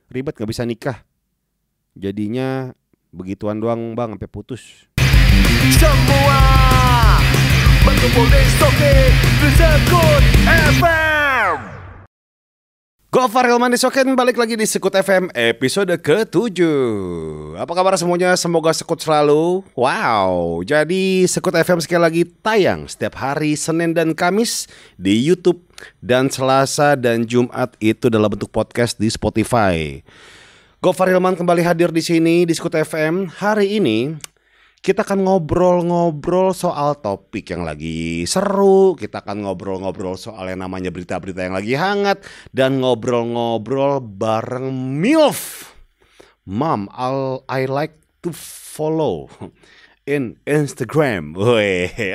ribet gak bisa nikah. Jadinya begituan doang bang sampai putus. Semua berkumpul di Sokin Sekut FM. Gofar Hilman di Sokin balik lagi di Sekut FM episode ke-7. Apa kabar semuanya? Semoga sekut selalu. Wow, jadi Sekut FM sekali lagi tayang setiap hari Senin dan Kamis di YouTube, dan Selasa dan Jumat itu dalam bentuk podcast di Spotify. Gofar Hilman kembali hadir di sini di Sekut FM. Hari ini kita akan ngobrol-ngobrol soal topik yang lagi seru. Kita akan ngobrol-ngobrol soal yang namanya berita-berita yang lagi hangat. Dan ngobrol-ngobrol bareng MILF Mom, I like to follow in Instagram.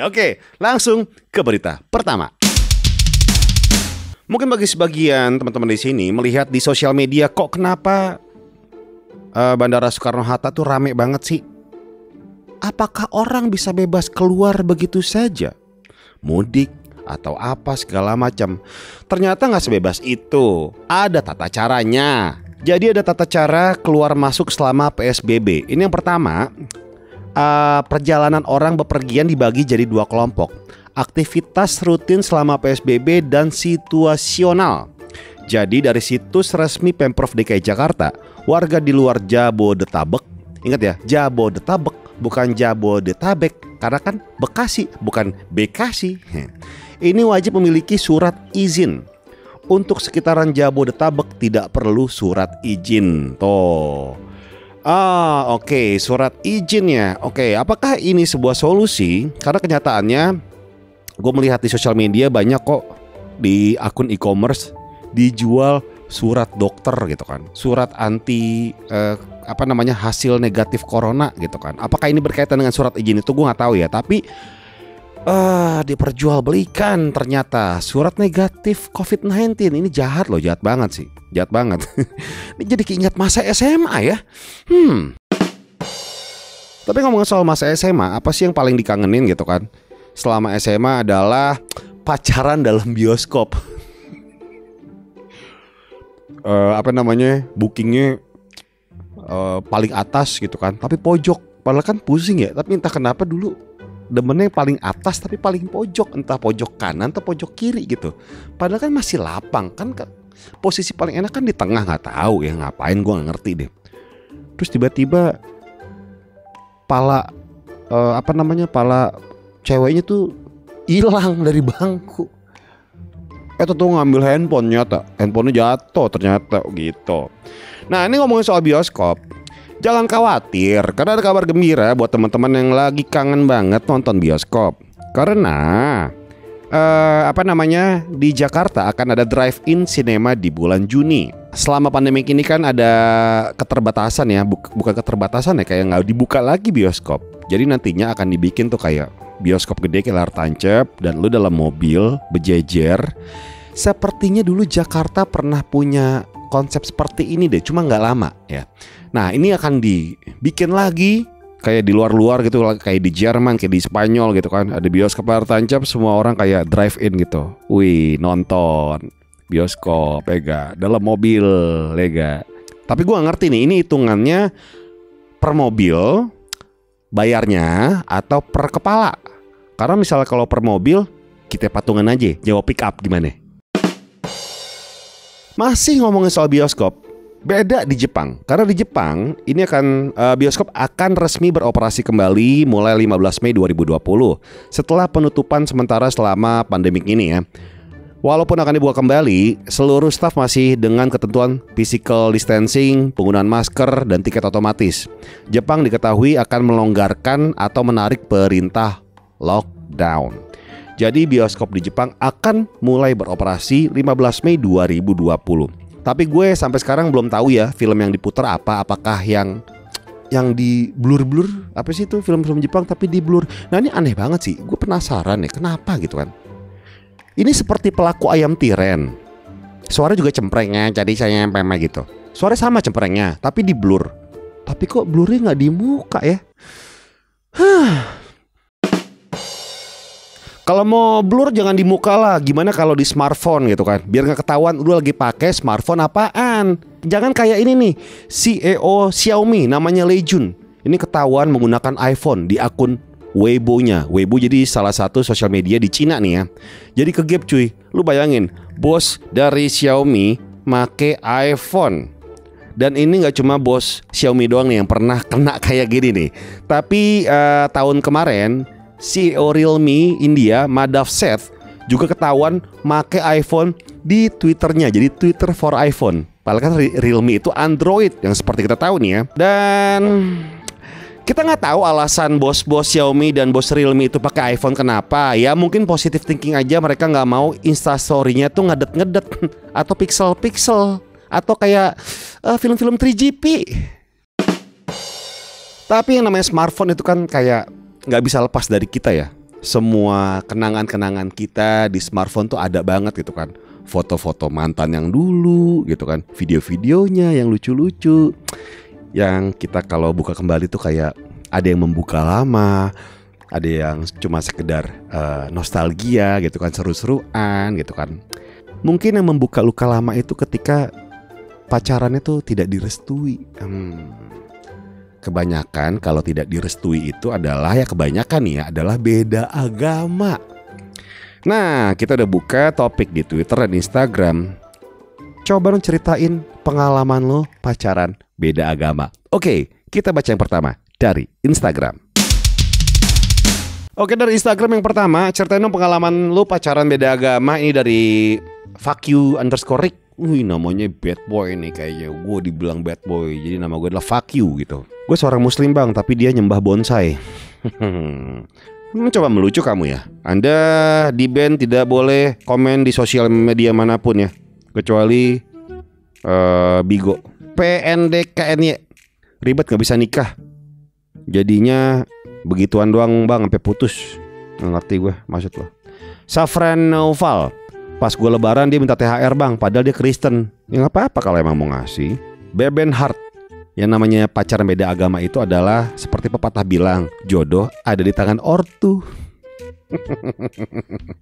Oke, langsung ke berita pertama. Mungkin bagi sebagian teman-teman di sini melihat di sosial media, kok kenapa Bandara Soekarno-Hatta tuh rame banget sih? Apakah orang bisa bebas keluar begitu saja? Mudik atau apa segala macam. Ternyata gak sebebas itu. Ada tata caranya. Jadi ada tata cara keluar masuk selama PSBB. Ini yang pertama, perjalanan orang bepergian dibagi jadi 2 kelompok. Aktivitas rutin selama PSBB dan situasional. Jadi dari situs resmi Pemprov DKI Jakarta, warga di luar Jabodetabek, ingat ya, Jabodetabek bukan Jabodetabek, karena kan Bekasi bukan Bekasi. Ini wajib memiliki surat izin. Untuk sekitaran Jabodetabek tidak perlu surat izin. Oke, surat izin ya. Oke, apakah ini sebuah solusi? Karena kenyataannya gue melihat di sosial media banyak kok di akun e-commerce dijual surat dokter gitu kan, surat anti hasil negatif corona gitu kan. Apakah ini berkaitan dengan surat izin itu gue nggak tahu ya, tapi diperjualbelikan ternyata surat negatif COVID-19. Ini jahat loh, jahat banget sih, jahat banget. Ini jadi keinget masa SMA ya. Tapi ngomongin soal masa SMA, apa sih yang paling dikangenin gitu kan selama SMA adalah pacaran dalam bioskop. Bookingnya paling atas gitu kan, tapi pojok. Padahal kan pusing ya, tapi entah kenapa dulu demennya paling atas tapi paling pojok. Entah pojok kanan atau pojok kiri gitu. Padahal kan masih lapang kan, posisi paling enak kan di tengah. Gak tahu ya ngapain, gue gak ngerti deh. Terus tiba-tiba pala ceweknya tuh hilang dari bangku. Tuh ngambil handphone, handphonenya jatuh ternyata gitu. Nah, ini ngomongin soal bioskop, jangan khawatir karena ada kabar gembira buat teman-teman yang lagi kangen banget nonton bioskop. Karena di Jakarta akan ada drive-in cinema di bulan Juni. Selama pandemi ini kan ada keterbatasan ya, bukan keterbatasan ya, kayak nggak dibuka lagi bioskop. Jadi nantinya akan dibikin tuh kayak bioskop gede kayak layar tancap, dan lu dalam mobil berjejer. Sepertinya dulu Jakarta pernah punya konsep seperti ini deh, cuma nggak lama ya. Nah, ini akan dibikin lagi kayak di luar-luar gitu, kayak di Jerman, kayak di Spanyol gitu kan. Ada bioskop layar tancap, semua orang kayak drive-in gitu. Wih, nonton bioskop lega dalam mobil lega. Tapi gue gak ngerti nih, ini hitungannya per mobil bayarnya atau per kepala. Karena misalnya kalau per mobil kita patungan aja, jawab pick up gimana? Masih ngomongin soal bioskop, beda di Jepang. Karena di Jepang ini bioskop akan resmi beroperasi kembali mulai 15 Mei 2020 setelah penutupan sementara selama pandemik ini ya. Walaupun akan dibuka kembali, seluruh staf masih dengan ketentuan physical distancing, penggunaan masker, dan tiket otomatis. Jepang diketahui akan melonggarkan atau menarik perintah lockdown. Jadi bioskop di Jepang akan mulai beroperasi 15 Mei 2020. Tapi gue sampai sekarang belum tahu ya film yang diputar apa. Apakah yang di blur-blur, apa sih itu film-film Jepang tapi di blur. Nah, ini aneh banget sih. Gue penasaran ya kenapa gitu kan. Ini seperti pelaku ayam tiren. Suara juga cemprengnya, jadi saya pema gitu. Suara sama cemprengnya, tapi di blur. Tapi kok blurnya nggak di muka ya? Kalau mau blur jangan di muka lah. Gimana kalau di smartphone gitu kan? Biar nggak ketahuan lu lagi pakai smartphone apaan. Jangan kayak ini nih, CEO Xiaomi namanya Lei Jun. Ini ketahuan menggunakan iPhone di akun Weibo-nya. Weibo jadi salah satu sosial media di Cina nih ya. Jadi kegap cuy. Lu bayangin, bos dari Xiaomi make iPhone. Dan ini nggak cuma bos Xiaomi doang nih yang pernah kena kayak gini nih. Tapi tahun kemarin CEO Realme India Madhav Seth juga ketahuan make iPhone di Twitternya. Jadi Twitter for iPhone. Padahal kan Realme itu Android yang seperti kita tahu nih ya. Dan kita nggak tahu alasan bos-bos Xiaomi dan bos Realme itu pakai iPhone kenapa. Ya mungkin positive thinking aja, mereka nggak mau instastory-nya tuh ngedet-ngedet atau pixel-pixel atau kayak film-film 3GP. Tapi yang namanya smartphone itu kan kayak nggak bisa lepas dari kita ya. Semua kenangan-kenangan kita di smartphone tuh ada banget gitu kan. Foto-foto mantan yang dulu gitu kan, video-videonya yang lucu-lucu, yang kita kalau buka kembali tuh kayak ada yang membuka lama, ada yang cuma sekedar nostalgia gitu kan, seru-seruan gitu kan. Mungkin yang membuka luka lama itu ketika pacarannya tuh tidak direstui. Kebanyakan kalau tidak direstui itu adalah kebanyakan ya adalah beda agama. Nah, kita udah buka topik di Twitter dan Instagram. Coba dong ceritain pengalaman lo pacaran beda agama. Oke, kita baca yang pertama dari Instagram. Oke, dari Instagram yang pertama, ceritain dong pengalaman lo pacaran beda agama. Ini dari @fuck_you_rick. Wih, namanya bad boy nih kayaknya. Gue dibilang bad boy, jadi nama gue adalah fuck you gitu. Gue seorang muslim bang, tapi dia nyembah bonsai. Coba melucu kamu ya. Anda di ban tidak boleh komen di sosial media manapun ya, kecuali Bigo. PNDKNY. Ribet gak bisa nikah. Jadinya begituan doang bang, sampai putus. Nggak ngerti gue maksud lo. Safran Noval. Pas gue lebaran dia minta THR bang, padahal dia Kristen. Ya gak apa-apa kalau emang mau ngasih. Beben Hart. Yang namanya pacaran beda agama itu adalah seperti pepatah bilang, jodoh ada di tangan ortu.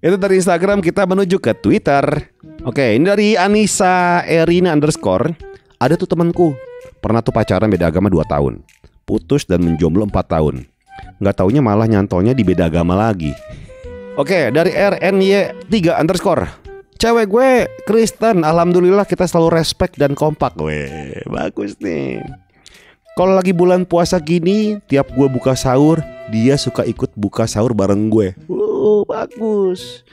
Itu dari Instagram, kita menuju ke Twitter. Oke, ini dari Anissa Erina _ Ada tuh temanku pernah tuh pacaran beda agama 2 tahun, putus dan menjomblo 4 tahun. Gak taunya malah nyantolnya di beda agama lagi. Oke, dari RNY3_. Cewek gue Kristen, alhamdulillah kita selalu respect dan kompak. Weh, bagus nih. Kalau lagi bulan puasa gini, tiap gue buka sahur, dia suka ikut buka sahur bareng gue. Bagus.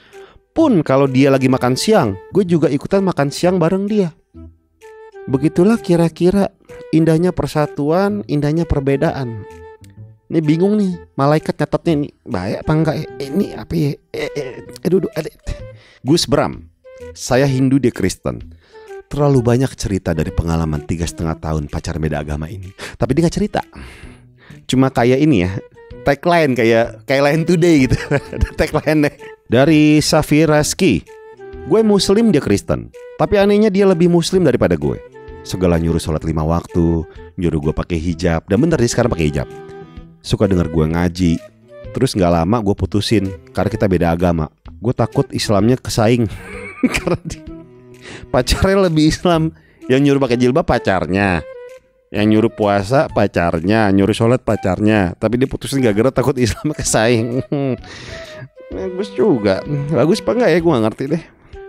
Pun kalau dia lagi makan siang, gue juga ikutan makan siang bareng dia. Begitulah kira-kira indahnya persatuan, indahnya perbedaan. Ini bingung nih, malaikat nyatetnya nih, baik apa enggak? Ini apa ya? Gus Bram. Saya Hindu, dia Kristen. Terlalu banyak cerita dari pengalaman 3,5 tahun pacaran beda agama ini. Tapi dia gak cerita. Cuma kayak ini ya, tagline kayak Line Today gitu. Tagline dari Safiraski. Gue muslim, dia Kristen. Tapi anehnya dia lebih muslim daripada gue. Segala nyuruh sholat 5 waktu, nyuruh gue pakai hijab. Dan bener dia sekarang pakai hijab. Suka denger gue ngaji. Terus gak lama gue putusin karena kita beda agama. Gue takut Islamnya kesaing. Karena pacarnya lebih Islam. Yang nyuruh pakai jilbab pacarnya, yang nyuruh puasa pacarnya, nyuruh sholat pacarnya. Tapi dia putusin gara-gara takut Islam kesaing. Bagus juga. Bagus apa enggak ya, gue gak ngerti deh.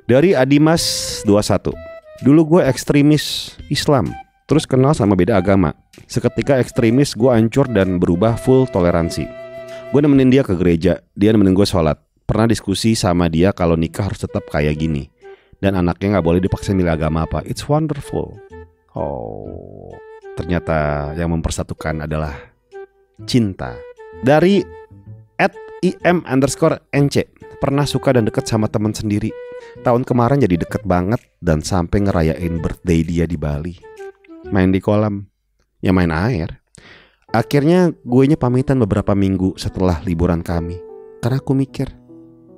Dari Adimas 21. Dulu gue ekstremis Islam, terus kenal sama beda agama. Seketika ekstremis gue hancur dan berubah full toleransi. Gue nemenin dia ke gereja, dia nemenin gue sholat. Pernah diskusi sama dia kalau nikah harus tetap kayak gini, dan anaknya gak boleh dipaksa milih agama apa. It's wonderful. Oh, ternyata yang mempersatukan adalah cinta. Dari @im_nc. Pernah suka dan deket sama teman sendiri. Tahun kemarin jadi deket banget dan sampai ngerayain birthday dia di Bali. Main di kolam, ya main air. Akhirnya guenya pamitan beberapa minggu setelah liburan kami. Karena aku mikir,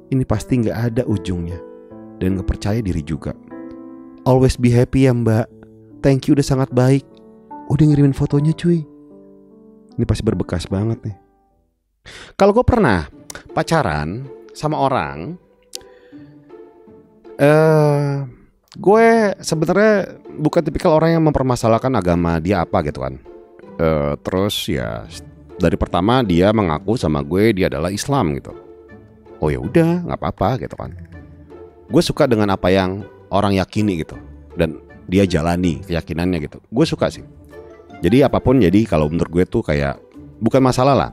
ini pasti gak ada ujungnya. Dan gak percaya diri juga. Always be happy ya mbak. Thank you udah sangat baik. Udah ngirimin fotonya cuy. Ini pasti berbekas banget nih. Kalau gue pernah pacaran sama orang, gue sebenarnya bukan tipikal orang yang mempermasalahkan agama dia apa gitu kan. Terus ya dari pertama dia mengaku sama gue dia adalah Islam gitu. Oh ya udah, nggak apa-apa gitu kan. Gue suka dengan apa yang orang yakini gitu dan dia jalani keyakinannya gitu. Gue suka sih. Jadi apapun, jadi kalau menurut gue tuh kayak bukan masalah lah.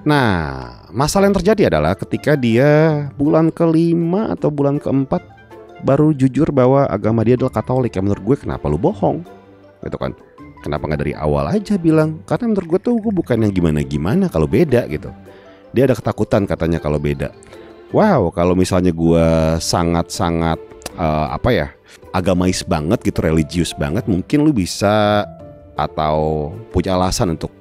Nah, masalah yang terjadi adalah ketika dia bulan ke-5 atau bulan ke-4 baru jujur bahwa agama dia adalah Katolik. Ya menurut gue kenapa lu bohong? Gitu kan. Kenapa gak dari awal aja bilang? Karena menurut gue tuh gue bukan yang gimana-gimana kalau beda gitu. Dia ada ketakutan katanya kalau beda. Wow, kalau misalnya gue sangat-sangat agamais banget gitu, religius banget, mungkin lu bisa atau punya alasan untuk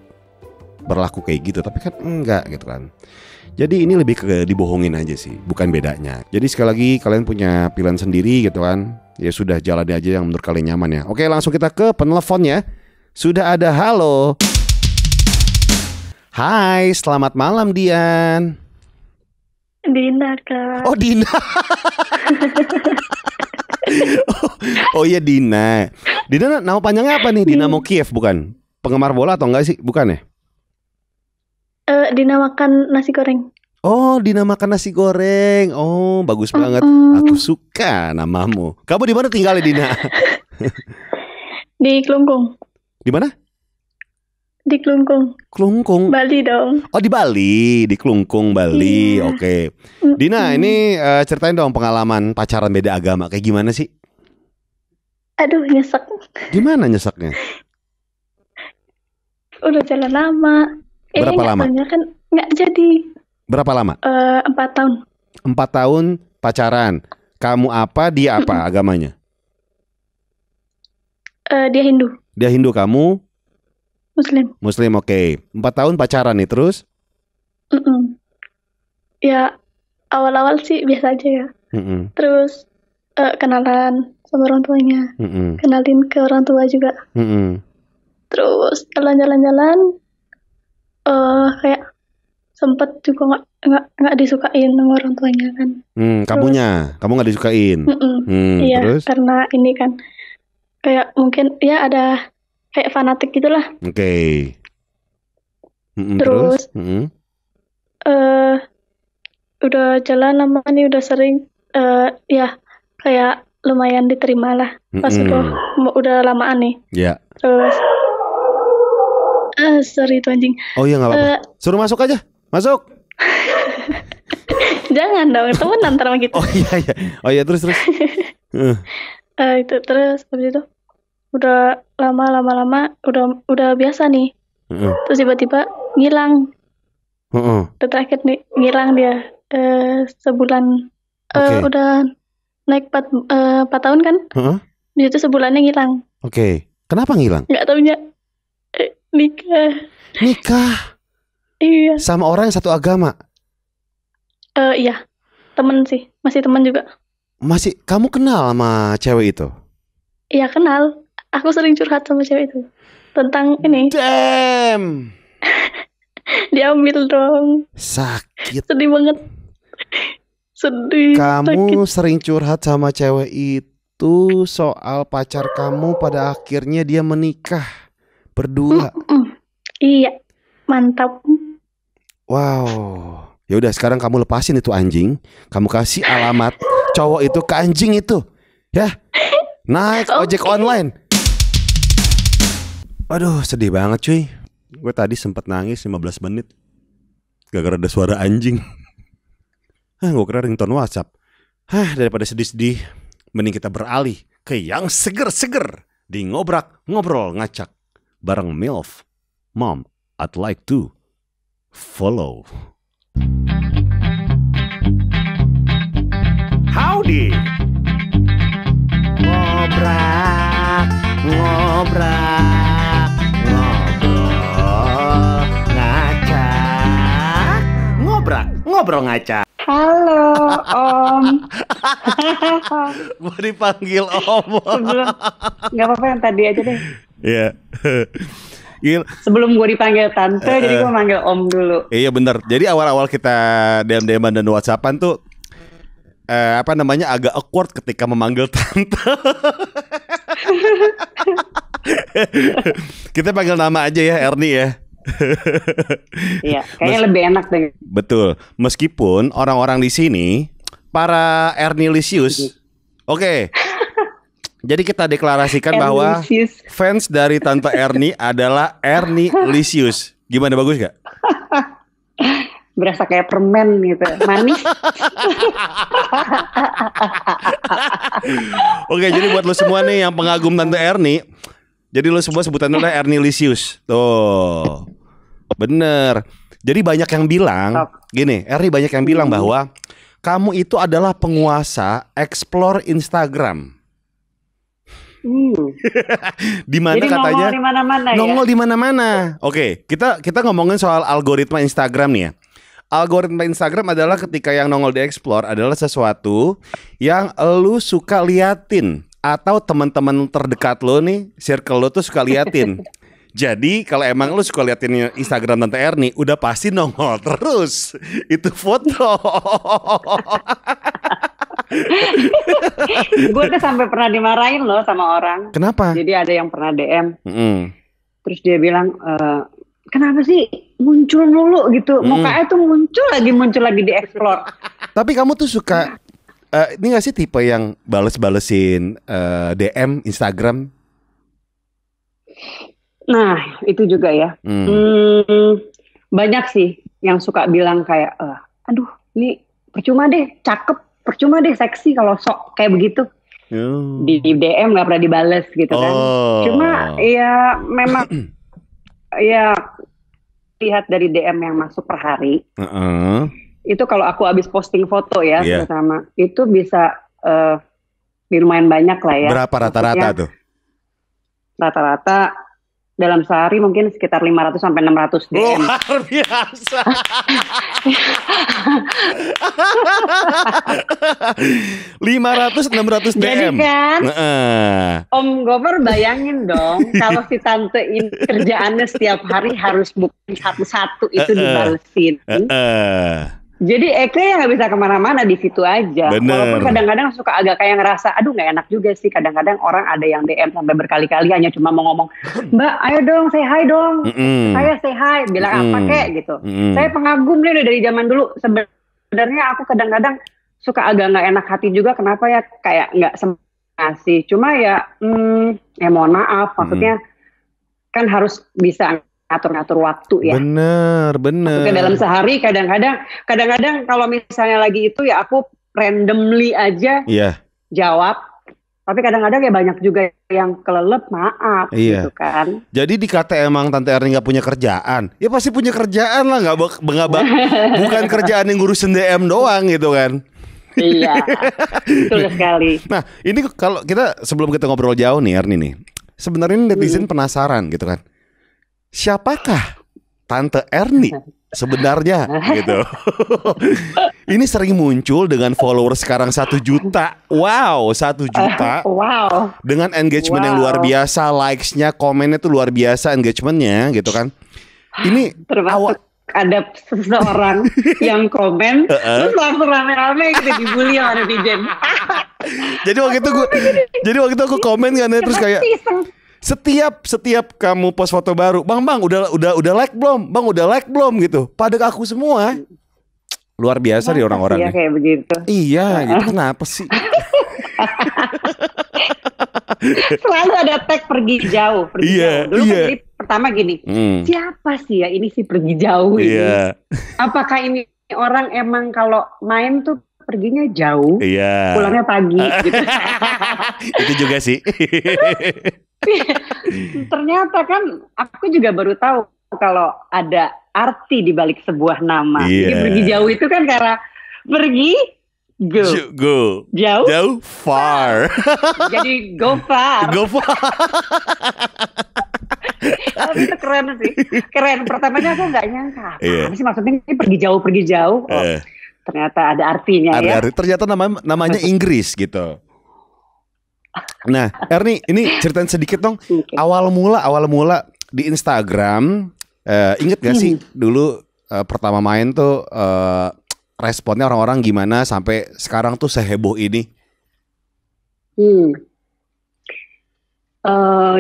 berlaku kayak gitu. Tapi kan enggak gitu kan. Jadi ini lebih ke dibohongin aja sih, bukan bedanya. Jadi sekali lagi kalian punya pilihan sendiri gitu kan. Ya sudah, jalani aja yang menurut kalian nyaman ya. Oke, langsung kita ke penelponnya. Sudah ada, halo. Hai, selamat malam Dian. Dina, Kak. Oh Dina. Oh iya Dina. Dina nama panjangnya apa nih? Dinamo Kiev bukan? Penggemar bola atau enggak sih? Bukan ya? Dina makan nasi goreng. Oh, Dina makan nasi goreng. Oh, bagus banget. Aku suka namamu. Kamu di mana tinggalnya Dina? Di Klungkung. Di mana? Di Klungkung. Klungkung. Bali dong. Oh di Bali, di Klungkung Bali. Iya. Oke. Dina, ini ceritain dong pengalaman pacaran beda agama kayak gimana sih? Aduh, nyesek. Gimana nyeseknya? Udah jalan lama. Berapa lama? Kan nggak jadi. Berapa lama? 4 tahun. 4 tahun pacaran. Kamu apa, dia apa agamanya? Dia Hindu. Dia Hindu, kamu? Muslim. Muslim, oke. 4 tahun pacaran nih, terus? Ya, awal-awal sih biasa aja ya. Terus kenalan sama orang tuanya. Kenalin ke orang tua juga. Terus jalan-jalan kayak sempet juga nggak disukain sama orang tuanya kan. Kamu nggak disukain. Iya, terus? karena ini kan kayak mungkin ya ada kayak fanatik gitulah. Oke. Terus udah jalan lama nih, udah sering ya kayak lumayan diterima lah pas udah lamaan nih. Ya. Terus sorry itu anjing. Oh iya, nggak apa-apa. Suruh masuk aja. Masuk. Jangan dong, temenan ntar sama kita. Oh iya terus. Itu terus habis itu udah lama udah biasa nih. Terus tiba-tiba ngilang. Udah terakhir nih ngilang dia sebulan. Udah naik 4 tahun kan. Di situ sebulannya ngilang. Oke. Kenapa ngilang? Nggak taunya nikah. Iya. Sama orang yang satu agama? Iya. Temen sih, masih temen juga. Masih, kamu kenal sama cewek itu? Iya kenal. Aku sering curhat sama cewek itu tentang ini. Damn. Diambil dong. Sakit. Sedih banget. Sedih. Kamu sakit. sering curhat sama cewek itu soal pacar kamu, pada akhirnya dia menikah berdua. Iya, mantap. Wow. Ya udah, sekarang kamu lepasin itu anjing. Kamu kasih alamat cowok itu ke anjing itu. Ya. Naik ojek online. Aduh, sedih banget cuy. Gue tadi sempat nangis 15 menit gara-gara ada suara anjing. Gue kira ringtone WhatsApp. Daripada sedih-sedih, mending kita beralih ke yang seger-seger di Ngobrak Ngobrol Ngacak bareng MILF. Mom, I'd like to follow. Howdy. Ngobrak, ngobrak, ngobrol ngacak. Ngobrak, ngobrol ngacak. Halo Om. Gue dipanggil Om. Sebelum, nggak apa-apa yang tadi aja deh. Iya. Sebelum gue dipanggil tante, jadi gue manggil om dulu. Iya bener. Jadi awal-awal kita DM-an dan WhatsAppan tuh agak awkward ketika memanggil tante. Kita panggil nama aja ya, Erni ya. Iya, kayaknya lebih enak deh. Betul. Meskipun orang-orang di sini para Ernilisius. Oke. Jadi kita deklarasikan bahwa fans dari Tante Erni adalah Ernilisius. Gimana, bagus gak? Berasa kayak permen gitu, manis. Oke, jadi buat lo semua nih yang pengagum Tante Erni, jadi lo semua sebutannya adalah Ernilisius. Tuh, bener. Jadi banyak yang bilang gini, Erni banyak yang bilang bahwa kamu itu adalah penguasa explore Instagram. Di mana katanya nongol di mana-mana. Oke, kita ngomongin soal algoritma Instagram nih ya. Algoritma Instagram adalah ketika yang nongol di explore adalah sesuatu yang lu suka liatin atau teman-teman terdekat lo nih, circle lo tuh suka liatin. Jadi kalau emang lu suka liatin Instagram Tante Erni, udah pasti nongol terus itu foto. Gue tuh sampai pernah dimarahin loh sama orang. Kenapa? Jadi ada yang pernah DM. Terus dia bilang, kenapa sih muncul mulu gitu? Mukanya tuh muncul lagi di explore. Tapi kamu tuh suka ini gak sih tipe yang balesin DM Instagram? Nah itu juga ya. Banyak sih yang suka bilang kayak, aduh ini percuma deh, cakep. Percuma deh seksi kalau sok kayak begitu. Di DM gak pernah dibales gitu kan. Cuma ya memang ya lihat dari DM yang masuk per hari. Itu kalau aku habis posting foto ya terutama itu bisa lumayan banyak lah ya. Berapa rata-rata tuh? Rata-rata dalam sehari mungkin sekitar 500 sampai 600 DM. Luar biasa. 500-600 DM. Jadi kan Om Gofar bayangin dong kalau si tante ini kerjaannya setiap hari harus booking satu-satu itu dibalesin. Jadi Eke yang nggak bisa kemana-mana di situ aja. Bener. Walaupun kadang-kadang suka agak kayak ngerasa, aduh nggak enak juga sih. Kadang-kadang orang ada yang DM sampai berkali-kali hanya cuma mau ngomong, Mbak, ayo dong, say hi dong. Saya say hi, bilang apa kek gitu. Saya pengagum nih dari zaman dulu. Sebenarnya aku kadang-kadang suka agak nggak enak hati juga. Kenapa ya kayak nggak ngasih. Cuma ya, mohon maaf. Maksudnya kan harus bisa ngatur-ngatur waktu ya. Bener. Maksudnya dalam sehari kadang-kadang kalau misalnya lagi itu ya aku randomly aja jawab. Tapi kadang-kadang ya banyak juga yang kelelep, maaf gitu kan. Jadi dikata emang Tante Erni gak punya kerjaan. Ya pasti punya kerjaan lah, bukan kerjaan yang ngurusin DM doang gitu kan. Iya, betul sekali. Nah ini kalau sebelum kita ngobrol jauh nih Erni nih, sebenarnya netizen penasaran gitu kan. Siapakah Tante Erni sebenarnya gitu. Ini sering muncul dengan followers sekarang 1 juta. Wow, 1 juta. Wow. Dengan engagement yang luar biasa, likes-nya, komennya tuh luar biasa engagement-nya gitu kan. Ini termasuk ada seseorang yang komen terus langsung rame-rame gitu dibully sama netizen. Jadi waktu itu aku komen kan terus kayak Setiap kamu post foto baru, bang udah like belum, bang udah like belum gitu, pada aku semua. Luar biasa nih orang-orang. Iya kayak begitu. Iya gitu, kenapa sih? Selalu ada tag pergi jauh. Dulu kan jadi pertama gini, siapa sih ya ini sih pergi jauh ini? Apakah ini orang emang kalau main tuh perginya jauh, pulangnya pagi gitu. Itu juga sih. Ternyata kan aku juga baru tahu kalau ada arti di balik sebuah nama. Jadi pergi jauh itu kan karena pergi go. Jauh far. Jadi go far. Tapi itu keren sih. Keren. Pertamanya aku nggak nyangka. Apa sih maksudnya ini pergi jauh. Ternyata ada artinya ya. Ternyata namanya Inggris gitu. Nah, Erni, ini ceritain sedikit dong. Awal mula di Instagram, inget gak sih dulu pertama main tuh responnya orang-orang gimana sampai sekarang tuh seheboh ini?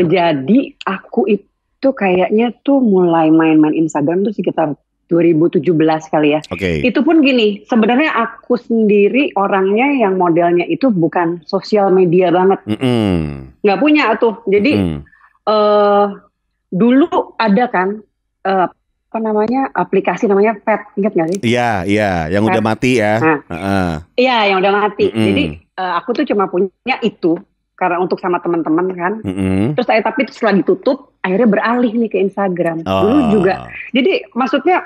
Jadi aku itu kayaknya tuh mulai main-main Instagram tuh sekitar 2017 kali ya. Itu pun gini, sebenarnya aku sendiri orangnya yang modelnya itu bukan sosial media banget, nggak punya tuh. Jadi dulu ada kan apa namanya aplikasi namanya Pet, ingat nggak sih? Iya, yang udah mati ya. Iya, yang udah mati. Jadi aku tuh cuma punya itu karena untuk sama teman-teman kan. Terus tapi setelah ditutup, akhirnya beralih nih ke Instagram. Dulu juga. Jadi maksudnya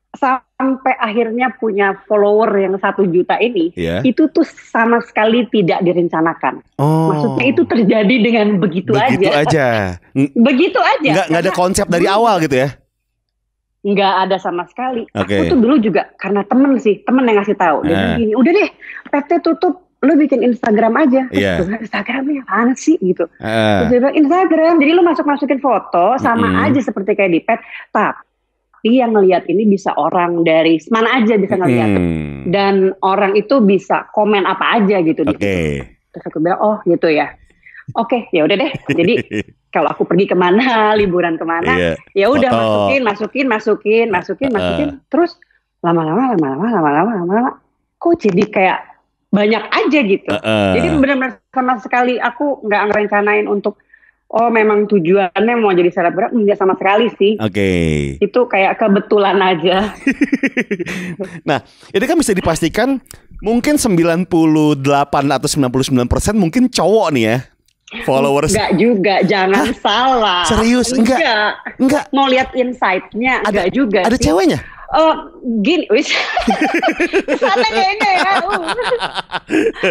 sampai akhirnya punya follower yang 1 juta ini, itu tuh sama sekali tidak direncanakan. Maksudnya itu terjadi dengan begitu aja. Begitu aja. Nggak ada konsep dari awal gitu ya? Nggak ada sama sekali. Aku tuh dulu juga karena temen yang ngasih tahu. Dia bilang gini, udah deh, PT tutup, lu bikin Instagram aja. Terus Instagramnya apaan sih gitu. Terus dia bilang Instagram, jadi lu masukin foto sama aja seperti kayak di Pet, tapi yang ngelihat ini bisa orang dari mana aja bisa ngelihat, dan orang itu bisa komen apa aja gitu. Terus aku bilang oh gitu ya. Oke, ya udah deh. Jadi kalau aku pergi kemana, liburan kemana, ya udah masukin. Terus lama-lama, kok jadi kayak banyak aja gitu. Jadi benar-benar sama sekali aku nggak ngerencanain untuk memang tujuannya mau jadi selebgram, enggak sama sekali sih. Itu kayak kebetulan aja. Nah, ini kan bisa dipastikan mungkin 98 atau 99% mungkin cowok nih ya. Followers. Enggak juga, jangan salah. Serius? Enggak. Mau lihat insight-nya enggak juga. Ada sih. Ceweknya? Gini, wis. Kesana kayaknya ya.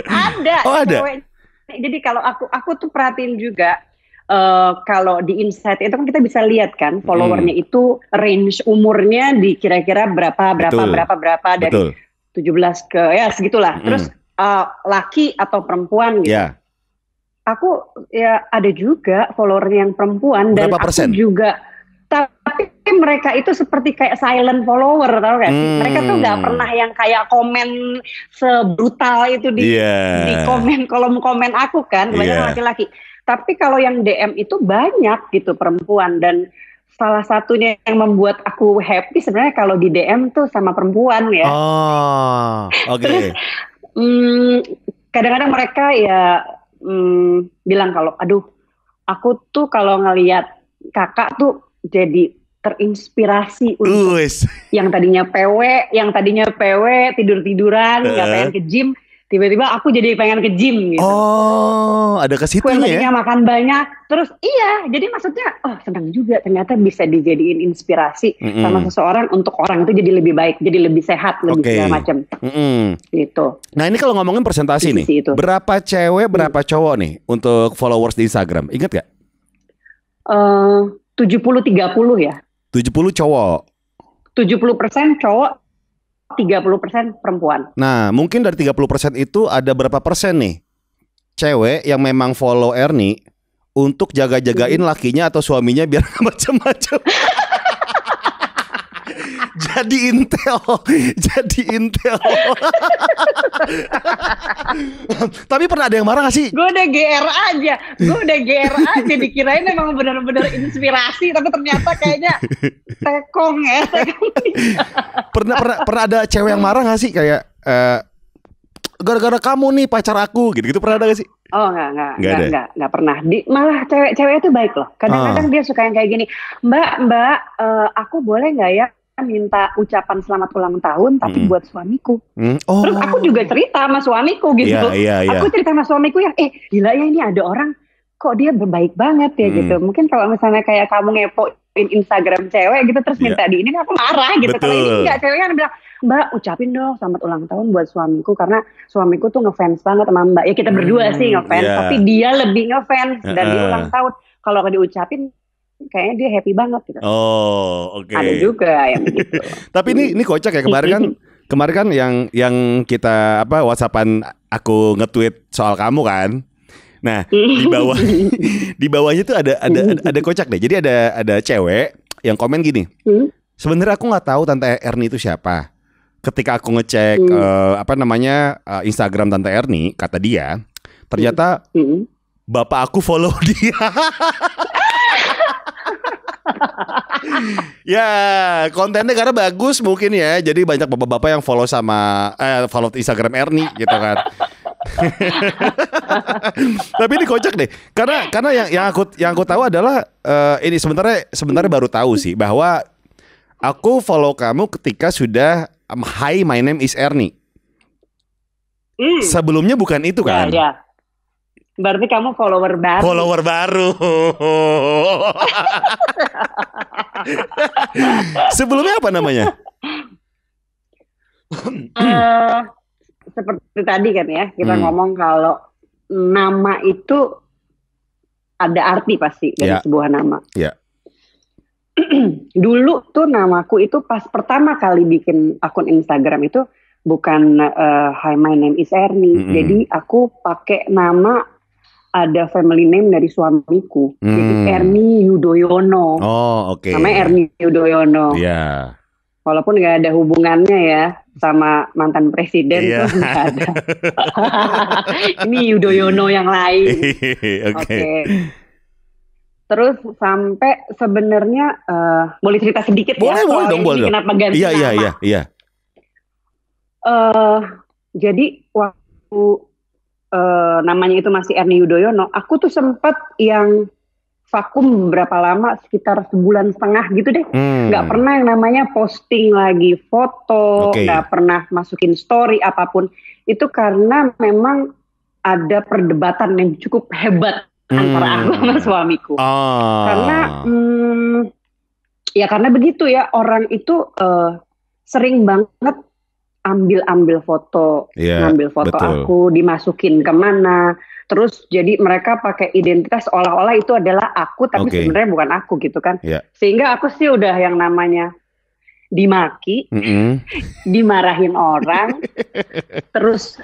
Ada. Ada. Cewek. Jadi kalau aku tuh perhatiin juga. Kalau di insight itu kan kita bisa lihat kan followernya itu range umurnya di kira-kira berapa dari 17 ke ya segitulah. Terus laki atau perempuan gitu. Aku ya ada juga followernya yang perempuan dan berapa persen? Aku juga, tapi mereka itu seperti kayak silent follower, tau gak sih? Mereka tuh nggak pernah yang kayak komen sebrutal itu di kolom komen aku kan, banyak laki-laki. Tapi kalau yang DM itu banyak gitu perempuan, dan salah satunya yang membuat aku happy sebenarnya kalau di DM tuh sama perempuan ya. Terus kadang-kadang mereka ya bilang kalau aduh aku tuh kalau ngelihat kakak tuh jadi terinspirasi untuk yang tadinya PW tidur-tiduran nggak pengen ke gym. Tiba-tiba aku jadi pengen ke gym gitu. Ada ke situ ya? Tadinya makan banyak, terus jadi maksudnya, senang juga ternyata bisa dijadiin inspirasi sama seseorang untuk orang itu jadi lebih baik, jadi lebih sehat, lebih segala macam. Gitu. Nah ini kalau ngomongin presentasi nih, itu. Berapa cewek, berapa cowok nih untuk followers di Instagram? Ingat gak? 70-30 ya. 70 cowok. 70% cowok. 30% perempuan. Nah, mungkin dari 30% itu ada berapa persen nih cewek yang memang follow Erni untuk jaga-jagain lakinya atau suaminya biar gak macam-macam. Jadi intel. Tapi pernah ada yang marah gak sih? Gue udah GR aja. Dikirain emang benar-benar inspirasi, tapi ternyata kayaknya tekong ya. Pernah ada cewek yang marah gak sih kayak gara-gara kamu nih pacar aku gitu pernah ada gak sih? Oh enggak pernah. Malah cewek itu baik loh. Kadang-kadang dia suka yang kayak gini. Mbak, aku boleh nggak ya minta ucapan selamat ulang tahun tapi buat suamiku. Terus aku juga cerita sama suamiku gitu. Aku cerita sama suamiku yang gila ya ini ada orang kok dia berbaik banget ya gitu. Mungkin kalau misalnya kayak kamu ngepoin Instagram cewek gitu terus minta di ini aku marah gitu. Kalau ini enggak, ceweknya bilang, "Mbak, ucapin dong selamat ulang tahun buat suamiku karena suamiku tuh ngefans banget sama Mbak." Ya kita berdua sih ngefans, tapi dia lebih ngefans dan dia ulang tahun. Kalau nggak diucapin kayaknya dia happy banget gitu. Ada juga yang begitu. Tapi ini kocak ya, kemarin kan yang kita WhatsAppan aku nge-tweet soal kamu kan. Nah, di bawahnya tuh ada kocak deh. Jadi ada cewek yang komen gini. Sebenarnya aku nggak tahu Tante Erni itu siapa. Ketika aku ngecek Instagram Tante Erni, kata dia, ternyata bapak aku follow dia. Ya, kontennya karena bagus mungkin ya. Jadi banyak bapak-bapak yang follow follow Instagram Erni gitu kan. Tapi ini kocak deh. Karena yang aku tahu adalah ini sebenarnya baru tahu sih bahwa aku follow kamu ketika sudah Hi, my name is Erni. Sebelumnya bukan itu kan? Ya. Berarti kamu follower baru. Follower baru. Sebelumnya apa namanya? Seperti tadi kan ya, kita ngomong kalau nama itu ada arti pasti dari sebuah nama. Iya. Dulu tuh namaku itu pas pertama kali bikin akun Instagram itu bukan Hi, my name is Erni. Jadi aku pakai nama ada family name dari suamiku. Jadi Erni Yudhoyono. Oh, oke. Namanya Erni Yudhoyono. Iya. Walaupun nggak ada hubungannya ya sama mantan presiden tuh nggak ada. Ini Yudhoyono yang lain. Oke. Terus sampai sebenarnya boleh cerita sedikit boleh, ya? Boleh dong. Kenapa ganti nama? Iya. Jadi waktu namanya itu masih Erni Yudhoyono, aku tuh sempat yang vakum berapa lama, sekitar sebulan setengah gitu deh. Nggak pernah yang namanya posting lagi foto, nggak pernah masukin story apapun. Itu karena memang ada perdebatan yang cukup hebat antara aku sama suamiku. Karena begitu ya, orang itu sering banget ambil foto, ngambil foto betul. Aku dimasukin kemana, terus jadi mereka pakai identitas seolah-olah itu adalah aku, tapi sebenarnya bukan aku gitu kan. Sehingga aku sih udah yang namanya dimaki, dimarahin orang, terus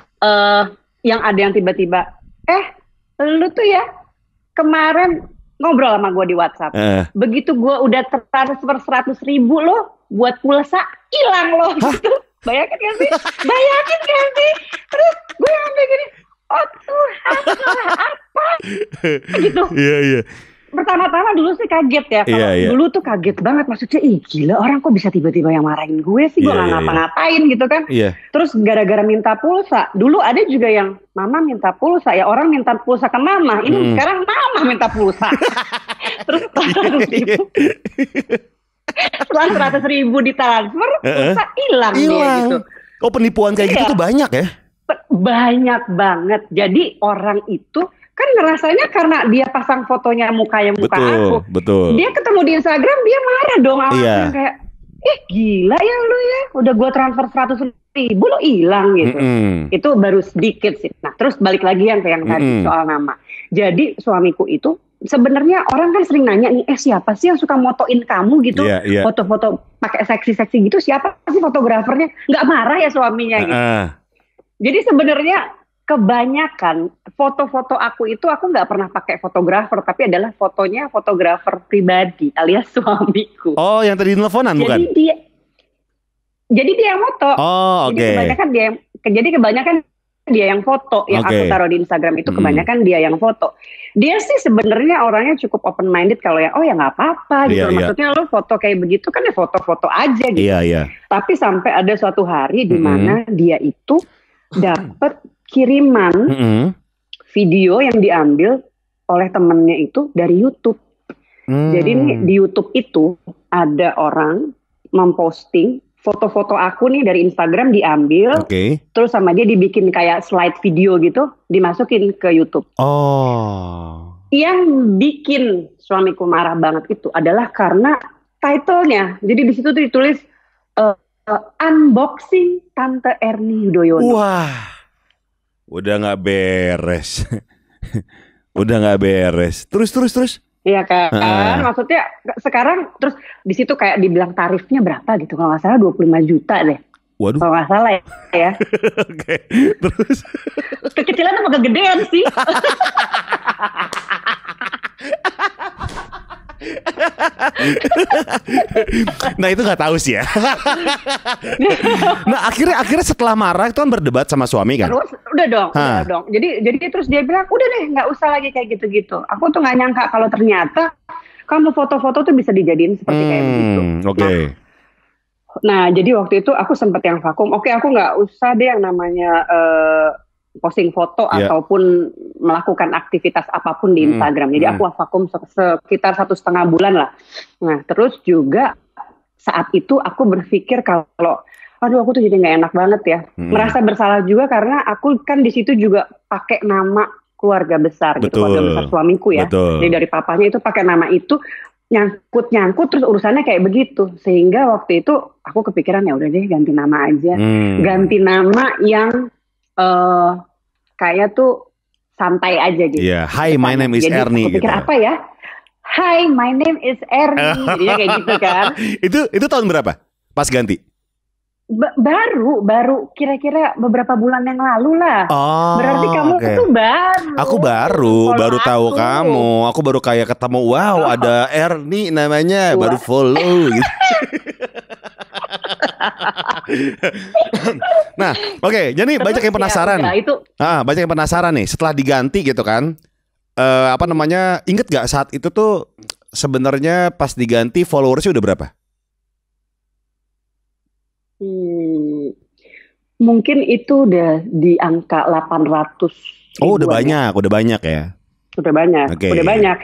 yang ada yang tiba-tiba, lu tuh ya kemarin ngobrol sama gue di WhatsApp, begitu gue udah transfer 100.000 lo buat pulsa, hilang lo gitu. Bayangin gak sih? Terus gue yang sampai gini, oh Tuhan, salah apa? Gitu. Iya. Pertama-tama dulu sih kaget ya. Dulu tuh kaget banget. Maksudnya, gila orang kok bisa tiba-tiba yang marahin gue sih. Gue gak ngapa-ngapain gitu kan. Terus gara-gara minta pulsa. Dulu ada juga yang, mama minta pulsa. Ya orang minta pulsa ke mama. Ini sekarang mama minta pulsa. Terus setelah 100.000 ditransfer, pulsa hilang dia gitu. Oh, penipuan kayak gitu tuh banyak ya? Banyak banget. Jadi orang itu kan ngerasanya karena dia pasang fotonya mukanya muka aku. Betul. Dia ketemu di Instagram, dia marah dong awalnya kayak, gila ya lu ya, udah gua transfer 100.000 lo hilang gitu. Itu baru sedikit sih. Nah terus balik lagi yang tadi soal nama. Jadi suamiku itu sebenarnya orang kan sering nanya nih, siapa sih yang suka motoin kamu gitu, foto-foto pakai seksi-seksi gitu, siapa sih fotografernya? Nggak marah ya suaminya gitu. Jadi sebenarnya kebanyakan foto-foto aku itu aku nggak pernah pakai fotografer, tapi adalah fotonya fotografer pribadi alias suamiku. Oh, yang tadi teleponan bukan? Jadi dia yang foto. Oh, oke. Jadi kebanyakan dia yang foto, yang aku taruh di Instagram itu kebanyakan dia yang foto. Dia sih sebenarnya orangnya cukup open minded kalau ya nggak apa-apa gitu. Maksudnya lo foto kayak begitu kan ya foto-foto aja gitu. Tapi sampai ada suatu hari di mana dia itu dapat kiriman video yang diambil oleh temennya itu dari YouTube. Jadi nih di YouTube itu ada orang memposting foto-foto aku nih dari Instagram diambil, terus sama dia dibikin kayak slide video gitu, dimasukin ke YouTube. Yang bikin suamiku marah banget itu adalah karena title-nya. Jadi di situ tuh ditulis unboxing Tante Erni Yudhoyono. Wah, udah nggak beres, udah nggak beres. Terus. Iya kan, maksudnya sekarang terus di situ kayak dibilang tarifnya berapa gitu, kalau nggak salah 25 juta deh. Waduh. Kalau nggak salah ya. Oke. Terus kekecilan apa kegedean sih? Nah itu nggak tahu sih ya. Nah akhirnya setelah marah itu kan berdebat sama suami kan. Terus udah dong. Jadi terus dia bilang udah deh nggak usah lagi kayak gitu. Aku tuh nggak nyangka kalau ternyata kamu foto-foto tuh bisa dijadiin seperti kayak begitu. Oke. Nah jadi waktu itu aku sempat yang vakum. Oke, aku nggak usah deh yang namanya posting foto ataupun melakukan aktivitas apapun di Instagram. Jadi aku vakum sekitar 1,5 bulan lah. Nah terus juga saat itu aku berpikir kalau aduh aku tuh jadi nggak enak banget ya. Merasa bersalah juga karena aku kan di situ juga pakai nama keluarga besar gitu, keluarga besar suamiku ya. Jadi dari papanya itu pakai nama itu, nyangkut terus urusannya kayak begitu, sehingga waktu itu aku kepikiran ya udah deh ganti nama aja. Ganti nama yang kayak tuh santai aja gitu. Iya, hi my name is Ernie gitu. Pikir apa ya? Hi my name is Ernie. Jadinya kayak gitu kan. Itu tahun berapa? Pas ganti? Baru kira-kira beberapa bulan yang lalu lah. Berarti kamu tuh baru. Aku baru tahu kamu. Aku baru kayak ketemu, wow ada Ernie namanya, baru follow gitu. Nah, oke, jadi banyak yang penasaran. Banyak yang penasaran nih setelah diganti gitu kan. Inget gak saat itu tuh sebenarnya pas diganti followersnya udah berapa? Mungkin itu udah di angka 800. Oh, udah banyak ya. Udah banyak.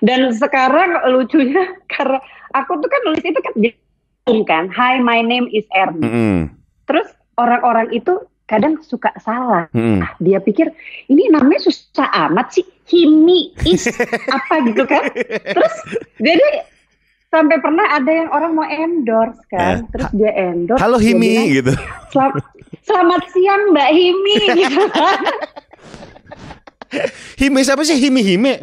Dan sekarang lucunya karena aku tuh kan nulis itu kan, hi my name is Ernie. Terus orang-orang itu kadang suka salah. Dia pikir ini namanya susah amat sih, Himi is apa gitu kan. Terus jadi sampai pernah ada yang orang mau endorse kan, terus dia endorse. Halo Himi bilang, gitu. Selamat siang Mbak Himi gitu kan. Himi siapa sih Himi?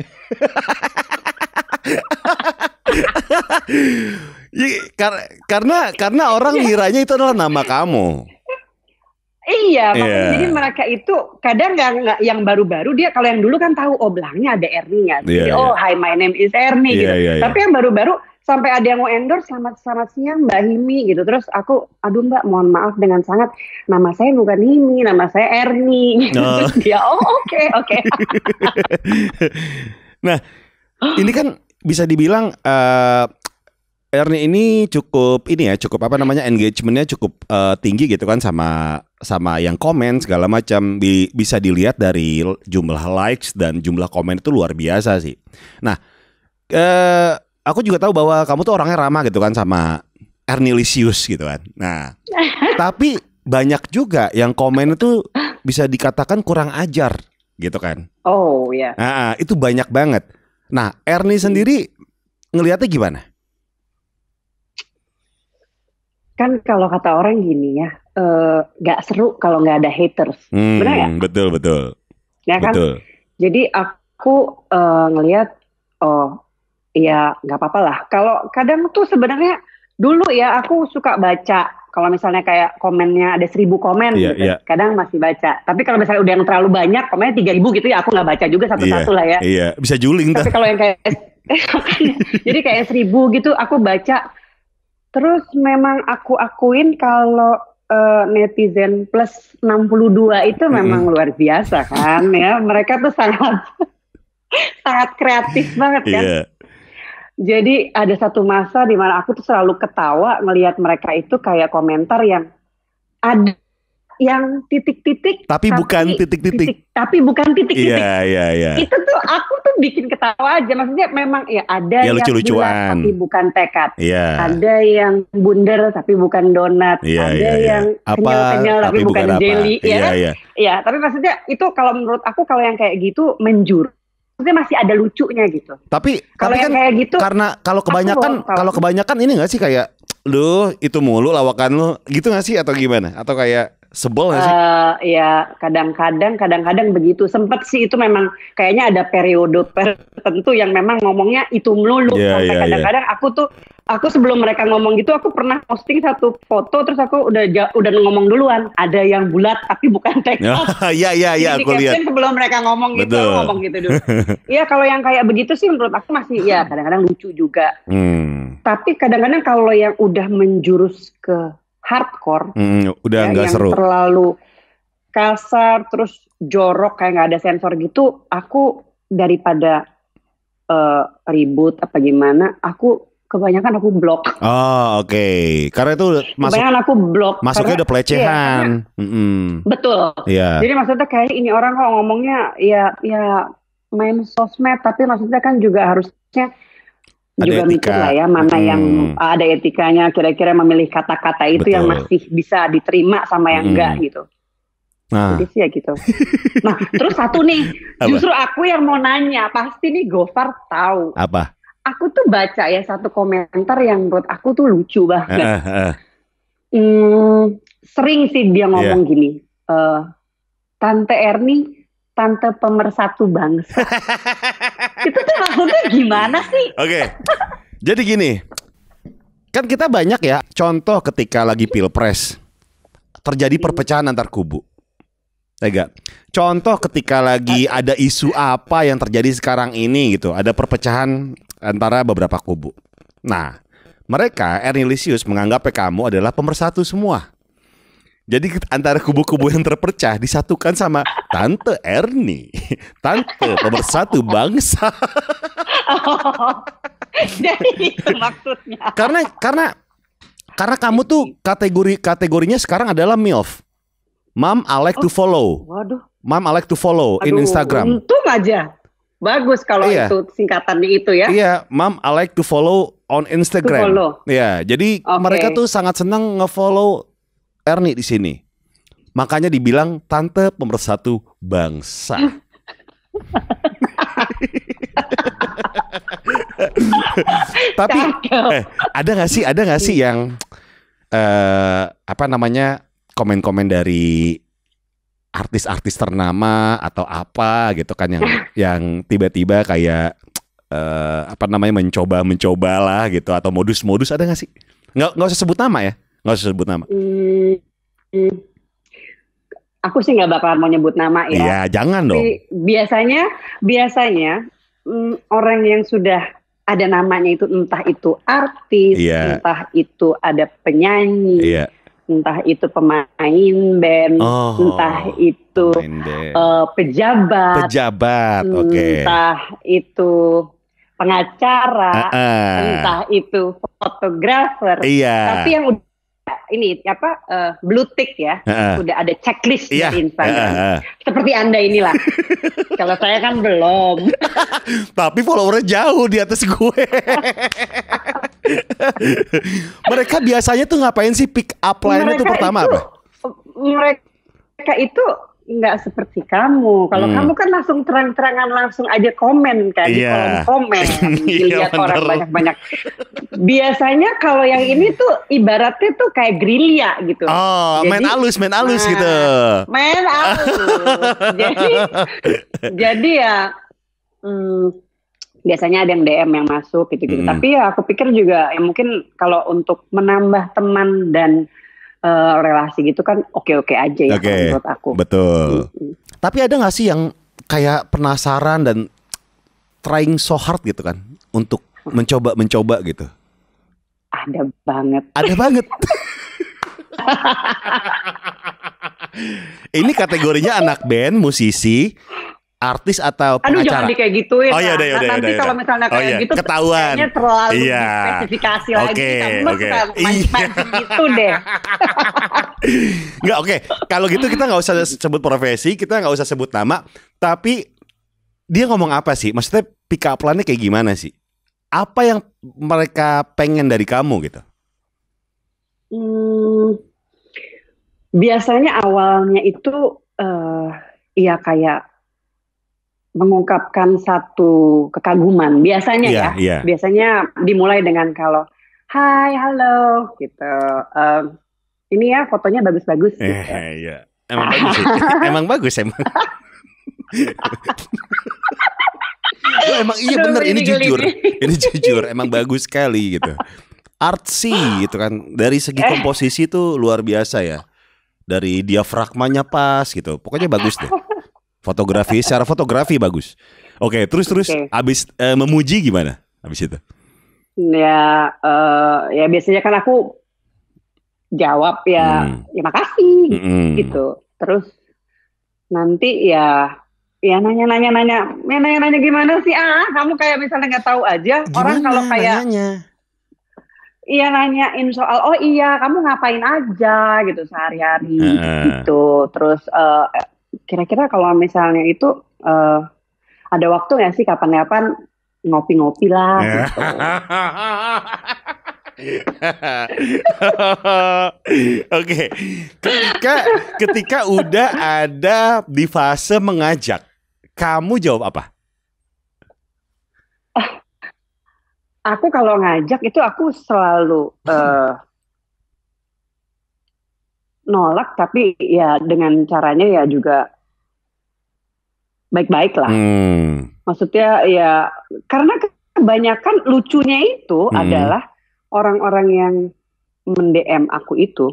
Karena orang ngiranya itu adalah nama kamu. Iya, makanya jadi mereka itu kadang nggak yang baru-baru dia kalau yang dulu kan tahu belakangnya ada Ernie-nya. Jadi hi my name is Ernie gitu. Tapi yang baru-baru sampai ada yang mau endorse selamat siang Mbak Himi gitu. Terus aku aduh Mbak mohon maaf dengan sangat nama saya bukan Himi, nama saya Ernie. Terus dia oke. Nah, ini kan bisa dibilang Ernie ini cukup engagementnya cukup tinggi gitu kan sama yang komen segala macam. Bisa dilihat dari jumlah likes dan jumlah komen itu luar biasa sih. Nah, aku juga tahu bahwa kamu tuh orangnya ramah gitu kan sama Ernilicious gitu kan. Nah, tapi banyak juga yang komen itu bisa dikatakan kurang ajar gitu kan. Oh ya. Nah, itu banyak banget. Nah, Ernie sendiri ngelihatnya gimana? Kan kalau kata orang gini ya, gak seru kalau gak ada haters. Benar ya? Betul. Ya kan? Betul. Jadi aku ngelihat, ya gak apa-apa lah. Kalau kadang tuh sebenarnya dulu ya aku suka baca. Kalau misalnya kayak komennya ada 1.000 komen gitu, kadang masih baca. Tapi kalau misalnya udah yang terlalu banyak, komennya 3.000 gitu ya aku gak baca juga satu-satu lah ya. Iya, bisa juling. Tapi kalau yang kayak, jadi kayak 1.000 gitu aku baca. Terus memang aku akuin kalau netizen plus 62 itu memang luar biasa kan ya. Mereka tuh sangat kreatif banget kan. Jadi ada satu masa di mana aku tuh selalu ketawa melihat mereka itu kayak komentar yang ada yang titik-titik tapi bukan titik-titik. Tapi bukan titik-titik. Iya. Itu tuh aku tuh bikin ketawa aja. Maksudnya memang ya ada yang lucu-lucuan tapi bukan tekad. Iya. Ada yang bundar tapi bukan donat. Ada yang kenyal-kenyal tapi bukan jelly. Iya. Tapi maksudnya itu kalau menurut aku kalau yang kayak gitu menjur. Maksudnya masih ada lucunya gitu. Tapi kan kayak gitu, karena kalau kebanyakan ini nggak sih kayak lu itu mulu lawakan lu gitu nggak sih atau gimana? Atau kayak sebel gak sih? Ya kadang-kadang begitu. Sempet sih itu memang kayaknya ada periode tertentu yang memang ngomongnya itu melulu. Sampai kadang-kadang aku tuh Aku sebelum mereka ngomong gitu, aku pernah posting satu foto, terus aku udah ngomong duluan. Ada yang bulat tapi bukan take off. Iya, aku lihat. Sebelum mereka ngomong gitu, ngomong gitu dulu. Iya, kalau yang kayak begitu sih menurut aku masih ya kadang-kadang lucu juga. Tapi kadang-kadang kalau yang udah menjurus ke hardcore, udah nggak seru. Terlalu kasar, terus jorok kayak nggak ada sensor gitu, aku daripada ribut apa gimana, kebanyakan aku blok. Oh, oke. Karena itu kebanyakan aku blok. Masuknya udah pelecehan. Betul. Yeah. Jadi maksudnya kayak ini orang kok ngomongnya ya main sosmed, tapi maksudnya kan juga harusnya ada juga mikir lah ya mana yang ada etikanya, kira-kira memilih kata-kata itu yang masih bisa diterima sama yang enggak gitu. Jadi sih ya gitu. Nah, terus satu nih, justru aku yang mau nanya, pasti nih Gofar tahu. Apa? Aku tuh baca ya satu komentar yang menurut aku tuh lucu banget. Sering sih dia ngomong gini, Tante Erni, tante pemersatu bangsa. Itu tuh maksudnya gimana sih? Oke. Jadi gini, kan kita banyak ya contoh ketika lagi pilpres terjadi perpecahan antar kubu. Enggak. Contoh ketika lagi ada isu apa yang terjadi sekarang ini gitu, ada perpecahan antara beberapa kubu. Nah, mereka Erni Lisius menganggap kamu adalah pemersatu semua. Jadi antara kubu-kubu yang terpecah disatukan sama Tante Erni, Tante pemersatu bangsa. Jadi itu maksudnya. Karena kamu tuh kategorinya sekarang adalah MILF. Mom, I like to follow. Waduh. Mom, I like to follow in Instagram. Untung aja. Bagus kalau itu singkatannya itu ya. Iya, Mom, I like to follow on Instagram. Iya, jadi mereka tuh sangat senang nge-follow Erni di sini. Makanya dibilang tante pemersatu bangsa. Tapi ada nggak sih yang komen-komen dari artis-artis ternama atau apa gitu kan yang tiba-tiba kayak mencoba lah gitu, atau modus-modus, ada nggak sih? Nggak usah sebut nama ya, nggak usah sebut nama. Aku sih nggak bakalan mau nyebut nama ya. Iya, jangan dong. Biasanya orang yang sudah ada namanya itu, entah itu artis, entah itu ada penyanyi, entah itu pemain band, entah itu pejabat, entah itu pengacara, entah itu fotografer. Tapi yang udah ini blue tick ya, udah ada checklist di Instagram. Seperti Anda inilah. Kalau saya kan belum. Tapi followernya jauh di atas gue. Mereka biasanya tuh ngapain sih, pick up line itu pertama apa? Mereka itu nggak seperti kamu. Kalau kamu kan langsung terang-terangan langsung aja komen kan di kolom komen, dilihat orang banyak-banyak. Biasanya kalau yang ini tuh ibaratnya tuh kayak gerilya gitu. Main alus gitu. Main alus. jadi ya biasanya ada yang DM yang masuk gitu-gitu. Tapi ya aku pikir juga ya mungkin kalau untuk menambah teman dan relasi gitu kan oke-oke aja ya menurut aku. Betul. Tapi ada nggak sih yang kayak penasaran dan trying so hard gitu kan untuk mencoba gitu? Ada banget. Ini kategorinya anak band, musisi, artis atau pengacara? Aduh, jangan kayak gituin. Nanti kalau misalnya kayak gitu ketahuan. Kayaknya terlalu spesifikasi lagi. Kamu suka mancing gitu deh. Nggak, kalau gitu kita nggak usah sebut profesi, kita nggak usah sebut nama. Tapi dia ngomong apa sih? Maksudnya pick up line-nya kayak gimana sih? Apa yang mereka pengen dari kamu gitu? Biasanya awalnya itu ya kayak mengungkapkan satu kekaguman. Biasanya biasanya dimulai dengan kalau hai, halo gitu. Ini ya fotonya bagus-bagus. Gitu. Emang bagus sih. Emang bagus emang. Emang iya bener, ini jujur. Ini jujur, emang bagus sekali gitu. artsy gitu kan. Dari segi komposisi tuh luar biasa ya. Dari diafragmanya pas gitu. Pokoknya bagus deh. Secara fotografi bagus. Oke, terus abis memuji gimana? Abis itu? Ya biasanya kan aku jawab ya makasih gitu. Terus nanti ya nanya gimana sih? Kamu kayak misalnya nggak tahu aja. Gimana orang kalau kayak iya nanyain soal kamu ngapain aja gitu sehari-hari gitu. Terus kira-kira kalau misalnya itu ada waktu nggak sih kapan-kapan ngopi-ngopi lah gitu. Oke. Ketika udah ada di fase mengajak, kamu jawab apa? Aku kalau ngajak itu aku selalu nolak, tapi ya dengan caranya ya juga baik-baik lah. Maksudnya ya karena kebanyakan lucunya itu adalah orang-orang yang mend-DM aku itu,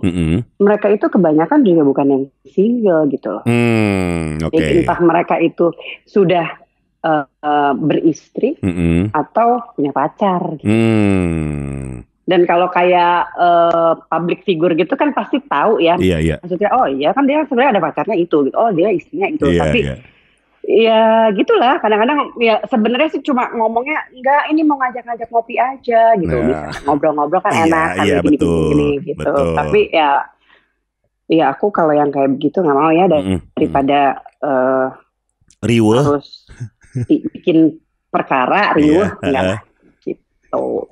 mereka itu kebanyakan juga bukan yang single gitu loh. Jadi entah mereka itu sudah beristri atau punya pacar gitu. Dan kalau kayak public figure gitu kan pasti tahu ya. Iya. Maksudnya kan dia sebenarnya ada pacarnya itu gitu. Dia istrinya itu. Tapi ya gitulah, kadang-kadang ya sebenarnya sih cuma ngomongnya enggak, ini mau ngajak-ngajak ngopi aja gitu. Bisa ngobrol-ngobrol kan enak kan gini gitu. Betul. Tapi ya aku kalau yang kayak begitu nggak mau ya, daripada riweuh harus bikin perkara riweuh enggak gitu.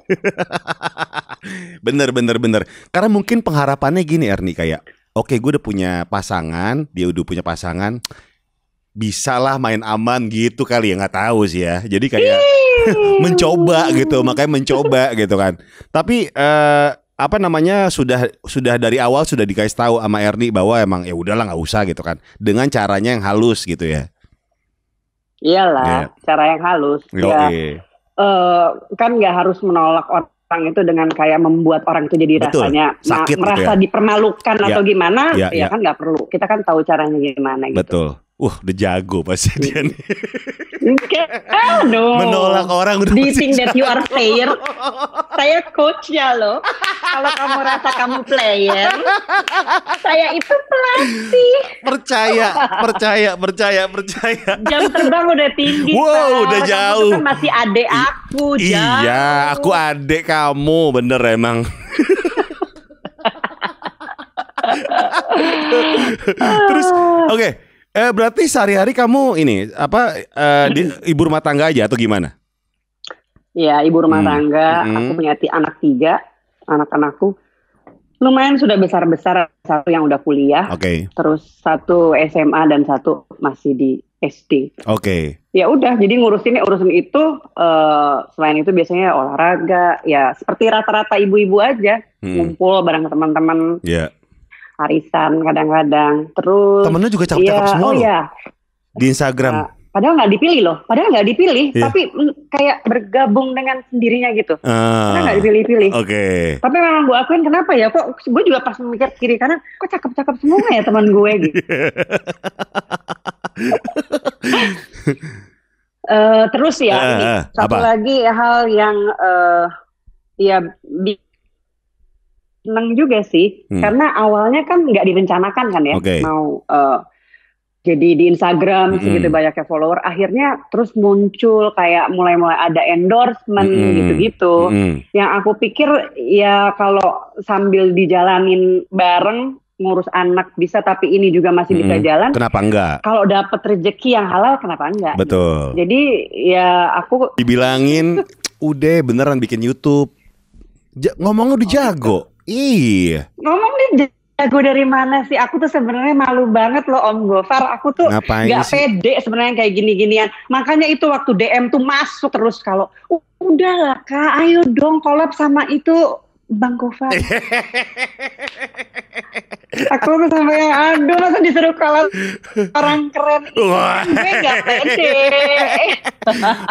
Bener. Karena mungkin pengharapannya gini Erni, kayak oke, gue udah punya pasangan, dia udah punya pasangan, bisa lah main aman gitu kali ya, nggak tahu sih ya. Jadi kayak mencoba gitu, makanya mencoba gitu kan. Tapi sudah dari awal sudah dikasih tahu sama Erni bahwa emang ya udahlah nggak usah gitu kan, dengan caranya yang halus gitu ya. Iyalah, cara yang halus. Ya, kan nggak harus menolak orang itu dengan kayak membuat orang itu jadi rasanya sakit merasa gitu ya, dipermalukan atau gimana. Ya kan nggak perlu. Kita kan tahu caranya gimana gitu. Betul. Udah jago pasti dia nih. Aduh. Menolak orang udah. Do you think that you are player? Saya coachnya loh. Kalau kamu rasa kamu player, saya itu pelatih. Percaya. Jam terbang udah tinggi. Wow, udah jauh. Kamu kan masih adik aku. Iya, aku adik kamu, bener emang. Terus, oke. Berarti sehari-hari kamu ini ibu rumah tangga aja atau gimana? Ya, ibu rumah tangga. Aku punya anak 3. Anak-anakku lumayan sudah besar-besar. Satu yang udah kuliah, terus 1 SMA dan 1 masih di SD. Ya udah, jadi urusin itu. Selain itu biasanya olahraga. Ya seperti rata-rata ibu-ibu aja, ngumpul bareng teman-teman. Arisan kadang-kadang. Terus temennya juga cakep-cakep semua loh. Di Instagram. Padahal nggak dipilih, tapi kayak bergabung dengan sendirinya gitu. Karena nggak dipilih-pilih. Tapi memang gue akuin, kenapa ya? Kok gue juga pas mikir kiri kanan, kok cakep-cakep semua ya teman gue gitu. Terus ya, satu lagi hal yang seneng juga sih, karena awalnya kan nggak direncanakan kan ya, mau jadi di Instagram segitu banyaknya follower, akhirnya terus muncul kayak mulai ada endorsement gitu-gitu. Yang aku pikir ya kalau sambil dijalanin bareng ngurus anak bisa, tapi ini juga masih bisa jalan. Kenapa enggak? Kalau dapet rezeki yang halal, kenapa enggak? Betul. Jadi ya aku dibilangin udah beneran bikin YouTube, ngomongnya udah jago. Iya. Ngomong nih jago dari mana sih? Aku tuh sebenarnya malu banget loh Om Gofar. Aku tuh nggak pede sebenarnya kayak gini-ginian. Makanya itu waktu DM tuh masuk terus kalau udahlah Kak, ayo dong collab sama itu Bang Gofar. Aku tuh sampai masa disuruh collab orang keren. Gue nggak pede.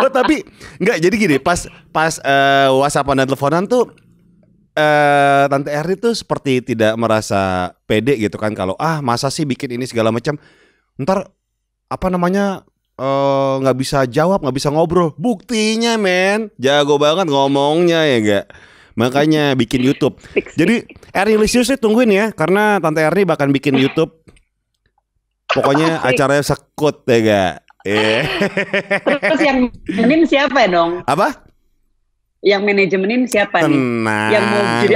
Tapi nggak, jadi gini, pas WhatsAppan dan teleponan tuh Tante Erni tuh seperti tidak merasa pede gitu kan kalau masa sih bikin ini segala macam. Ntar nggak bisa jawab, nggak bisa ngobrol. Buktinya men, jago banget ngomongnya ya gak. Makanya bikin YouTube. Jadi Ernilicious tungguin ya, karena Tante Erni bakal bikin YouTube. Pokoknya acaranya sekut ya gak. Terus yang manajemenin siapa dong? Apa? Yang manajemenin siapa nih? Yang mau jadi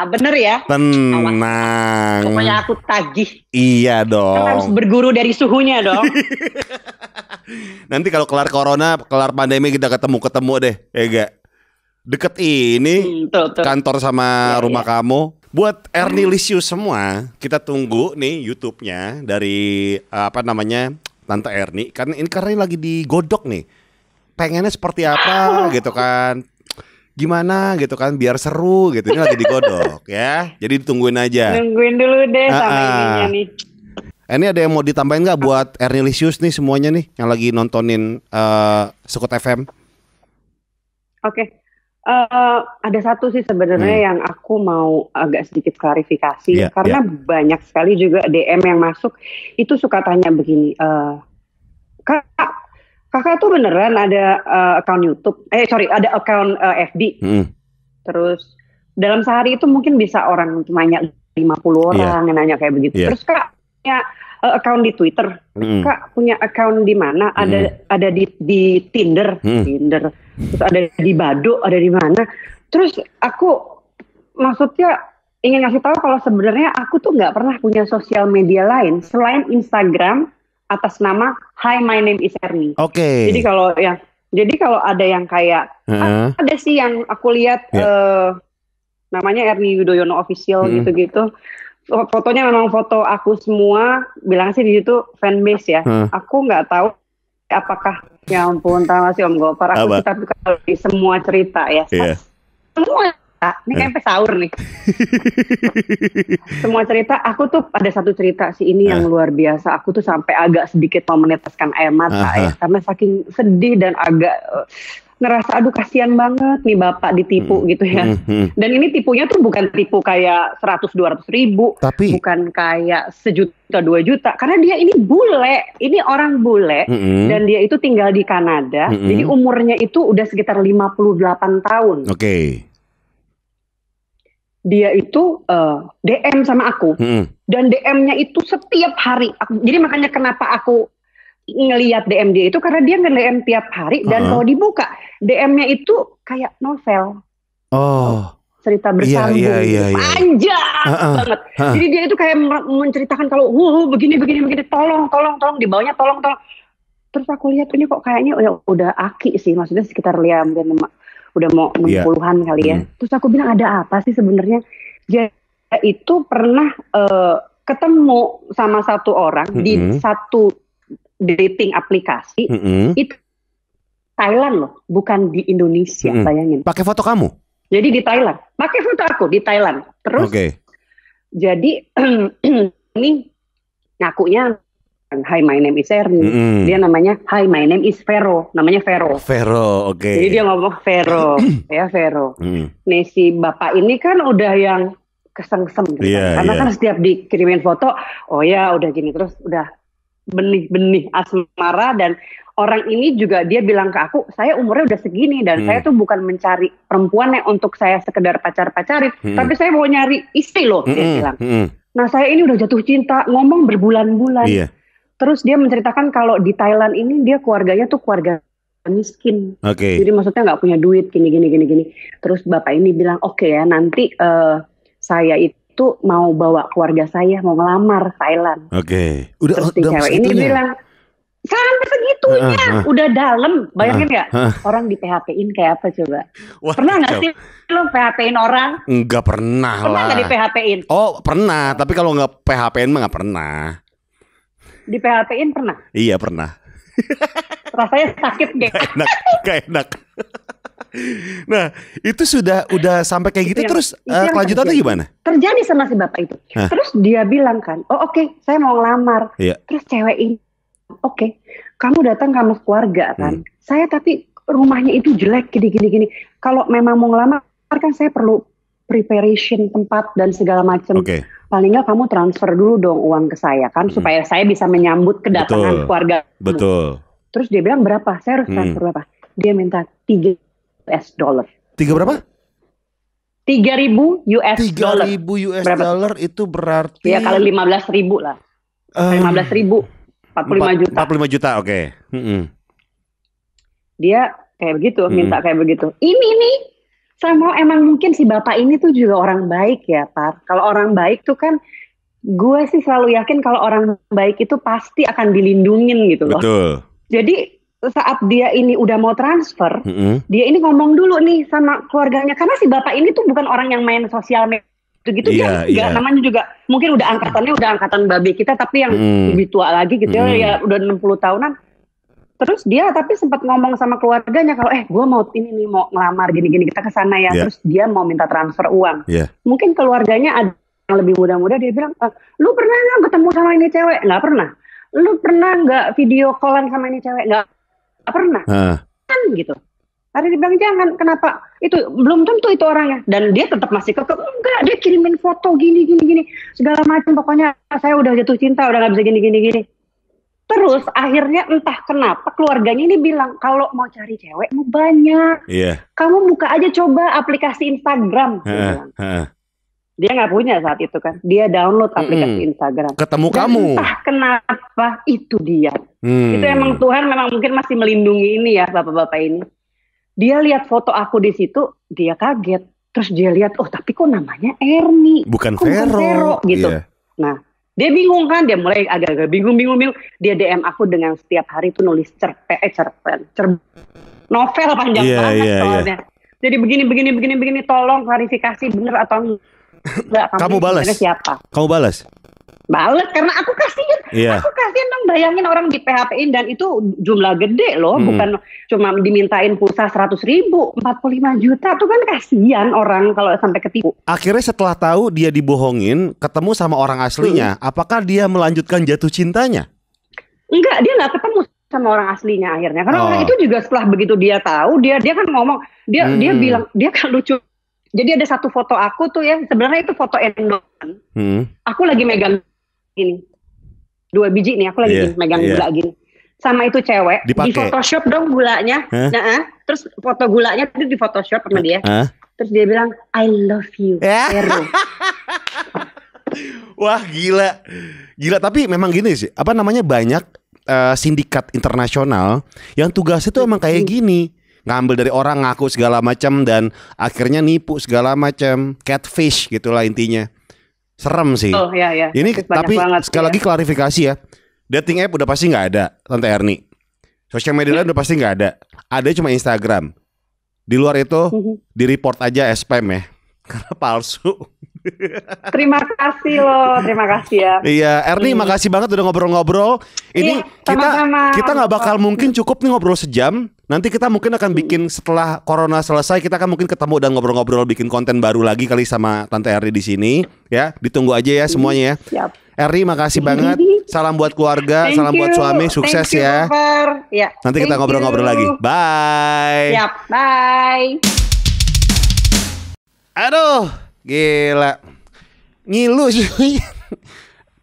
bener ya? Tenang. Pokoknya aku tagih. Iya dong. Kan harus berguru dari suhunya dong. Nanti kalau kelar corona, kelar pandemi kita ketemu deh, ya gak? Deket ini kantor sama rumah kamu. Buat Ernilicious semua, kita tunggu nih YouTube-nya dari Tante Erni. Karena ini lagi digodok nih. Pengennya seperti apa gitu kan? Gimana gitu kan? Biar seru gitu. Ini lagi digodok ya. Jadi ditungguin aja. Nungguin dulu deh sama ininya nih. Ini ada yang mau ditambahin nggak buat Ernilicious nih semuanya nih yang lagi nontonin Sekut FM? Oke. Ada satu sih sebenarnya yang aku mau agak sedikit klarifikasi karena banyak sekali juga DM yang masuk itu suka tanya begini, kakak tuh beneran ada account YouTube, ada account FB, terus dalam sehari itu mungkin bisa orang nanya 50 orang yang nanya kayak begitu, terus kak punya account di Twitter, kak punya account di mana, ada di Tinder, terus ada di Badoo, ada di mana. Terus aku maksudnya ingin ngasih tahu kalau sebenarnya aku tuh nggak pernah punya sosial media lain selain Instagram atas nama Hi My Name Is Erni. Oke. Jadi kalau ada yang kayak ada sih yang aku lihat namanya Erni Yudhoyono Official gitu-gitu. Fotonya memang foto aku semua, bilang sih di situ fanbase ya. Aku nggak tahu apakah, ya ampun, tahu sih Om Gopar, aku tapi kalau di semua cerita ya, semua ini kayak sampai sahur nih. Semua cerita, aku tuh ada satu cerita sih ini yang luar biasa. Aku tuh sampai agak sedikit mau meneteskan air mata ya, karena saking sedih dan agak ngerasa aduh kasihan banget nih bapak ditipu gitu ya. Dan ini tipunya tuh bukan tipu kayak 100-200 ribu, tapi bukan kayak 1-2 juta, karena dia ini bule, ini orang bule, dan dia itu tinggal di Kanada, jadi umurnya itu udah sekitar 58 tahun. Oke. Dia itu DM sama aku, dan DM-nya itu setiap hari. Jadi makanya kenapa aku ngelihat DM dia itu karena dia nge-DM tiap hari dan kalau dibuka DM-nya itu kayak novel. Cerita bersambung, panjang banget. Jadi dia itu kayak menceritakan kalau begini, tolong di bawahnya tolong. Terus aku lihat ini kok kayaknya udah aki sih, maksudnya sekitar udah mau 60-an kali ya. Terus aku bilang ada apa sih sebenarnya? Dia itu pernah ketemu sama satu orang di satu dating aplikasi, itu Thailand loh, bukan di Indonesia, bayangin. Pakai foto kamu? Jadi di Thailand, pakai foto aku di Thailand. Terus, jadi ini ngakunya Hi My Name Is Erni, dia namanya Hi My Name Is Vero, namanya Vero. Vero, oke. Jadi dia ngomong Vero, ya Vero. Nih si bapak ini kan udah yang kesengsem, gitu karena kan setiap dikirimin foto, oh ya udah gini terus udah benih-benih asmara, dan orang ini juga dia bilang ke aku, saya umurnya udah segini dan saya tuh bukan mencari perempuan yang untuk saya sekedar pacar-pacarin, tapi saya mau nyari istri loh, dia bilang. Nah saya ini udah jatuh cinta, ngomong berbulan-bulan. Terus dia menceritakan kalau di Thailand ini dia keluarganya tuh keluarga miskin. Jadi maksudnya nggak punya duit, gini. Terus bapak ini bilang, oke ya nanti saya itu mau bawa keluarga saya mau ngelamar Thailand. Terus si cewek ini bilang sampai segitunya, udah dalam, bayangin nggak? Orang di PHP-in kayak apa coba? Pernah nggak sih lo PHP-in orang? Nggak pernah lah. Pernah nggak di PHP-in? Oh pernah, tapi kalau nggak PHP-in mah nggak pernah. Di PHP-in pernah? Iya pernah. Rasanya sakit deh. Gak enak. Nah itu udah sampai kayak gitu, terus kelanjutannya gimana? Terjadi sama si bapak itu. Terus dia bilang kan, oh oke, saya mau ngelamar. Terus cewek ini, oke, kamu datang sama keluarga kan? Saya tapi rumahnya itu jelek, gini. Kalau memang mau ngelamar kan saya perlu preparation tempat dan segala macam. Paling nggak kamu transfer dulu dong uang ke saya kan, supaya saya bisa menyambut kedatangan keluarga. Betul. Terus dia bilang berapa? Saya harus transfer berapa? Dia minta $3. 3 berapa? 3.000 US dollar. 3.000 US dollar itu berarti ya kali 15.000 lah. 15.000, 45 juta. 45 juta, oke. Dia kayak begitu, minta kayak begitu. Ini nih, sama emang mungkin si bapak ini tuh juga orang baik ya, Tar. Kalau orang baik tuh kan, gue sih selalu yakin kalau orang baik itu pasti akan dilindungin gitu loh. Betul. Jadi saat dia ini udah mau transfer, dia ini ngomong dulu nih sama keluarganya. Karena si bapak ini tuh bukan orang yang main sosial media gitu kan. Namanya juga mungkin udah angkatan babe kita, tapi yang lebih tua lagi gitu ya udah 60 tahunan. Terus dia tapi sempat ngomong sama keluarganya kalau gue mau ini nih mau ngelamar gini-gini kita ke sana ya. Terus dia mau minta transfer uang. Mungkin keluarganya ada yang lebih muda-muda, dia bilang, "Lu pernah enggak ketemu sama ini cewek?" "Enggak pernah." "Lu pernah enggak video callan sama ini cewek?" "Enggak pernah." Kan gitu. Ada dibilang jangan, kenapa? Itu belum tentu itu orangnya. Dan dia tetap masih kekeh, enggak, dia kirimin foto gini segala macam, pokoknya saya udah jatuh cinta, udah enggak bisa gini. Terus akhirnya entah kenapa keluarganya ini bilang kalau mau cari cewek mau banyak. Kamu buka aja coba aplikasi Instagram. Dia nggak punya saat itu kan. Dia download aplikasi Instagram. Ketemu dan kamu. Entah kenapa itu dia. Itu emang Tuhan memang mungkin masih melindungi ini ya bapak-bapak ini. Dia lihat foto aku di situ, dia kaget. Terus dia lihat, oh tapi kok namanya Erni. Bukan Vero gitu. Nah. Dia bingung kan, dia mulai agak-agak bingung. Dia DM aku dengan setiap hari tuh nulis cerpen. Novel panjang banget soalnya. Jadi begini, tolong klarifikasi bener atau enggak. Kamu balas? Siapa? Kamu balas? Balas karena aku kasihan. Aku kasihan dong, bayangin orang di PHP-in dan itu jumlah gede loh, bukan cuma dimintain pulsa 100.000, 45 juta tuh kan kasihan orang kalau sampai ketipu. Akhirnya setelah tahu dia dibohongin, ketemu sama orang aslinya, apakah dia melanjutkan jatuh cintanya? Enggak, dia nggak ketemu sama orang aslinya akhirnya. Karena orang itu juga setelah begitu dia tahu, dia kan ngomong, dia bilang, dia kan lucu. Jadi ada satu foto aku tuh ya, sebenarnya itu foto endongan. Aku lagi megang ini 2 biji nih, aku lagi megang gula gini. Sama itu cewek di Photoshop dong gulanya. Terus foto gulanya itu di Photoshop sama dia. Terus dia bilang I love you, Vero. Wah gila. Tapi memang gini sih, apa namanya, banyak sindikat internasional yang tugasnya tuh emang kayak gini, ngambil dari orang, ngaku segala macam dan akhirnya nipu segala macam, catfish gitulah intinya. Serem sih. Ini tapi sekali lagi klarifikasi ya. Dating app udah pasti nggak ada, Tante Erni. Sosial media lain udah pasti nggak ada. Ada cuma Instagram. Di luar itu di report aja spam ya, karena palsu. Terima kasih loh, terima kasih ya. Iya, Erni makasih banget udah ngobrol-ngobrol. Ini kita nggak bakal mungkin cukup nih ngobrol sejam. Nanti kita mungkin akan bikin setelah corona selesai, kita akan mungkin ketemu dan ngobrol-ngobrol, bikin konten baru lagi kali sama Tante Erni di sini. Ya, ditunggu aja ya semuanya ya. Siap. Erni makasih banget. Salam buat keluarga, salam buat suami, sukses ya. Nanti kita ngobrol-ngobrol lagi. Bye. Siap, bye. Aduh, gila. Ngilu sih.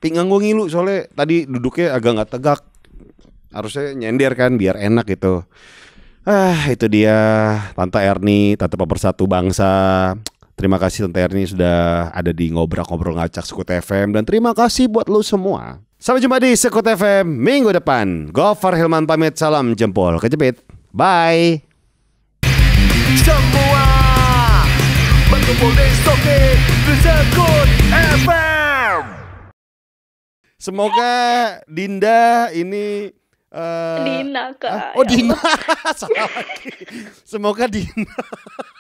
Pinggang gue ngilu soalnya tadi duduknya agak nggak tegak. Harusnya nyender kan biar enak gitu. Itu dia Tante Erni, Tante Pemersatu Bangsa. Terima kasih Tante Erni sudah ada di Ngobrol Ngacak Sekut FM. Dan terima kasih buat lu semua. Sampai jumpa di Sekut FM minggu depan. Gofar Hilman pamit, salam jempol kejepit. Bye. Semua berkumpul di Sekut FM. Semoga Dinda ini Dina kak. Oh Dina, salah lagi. Semoga Dina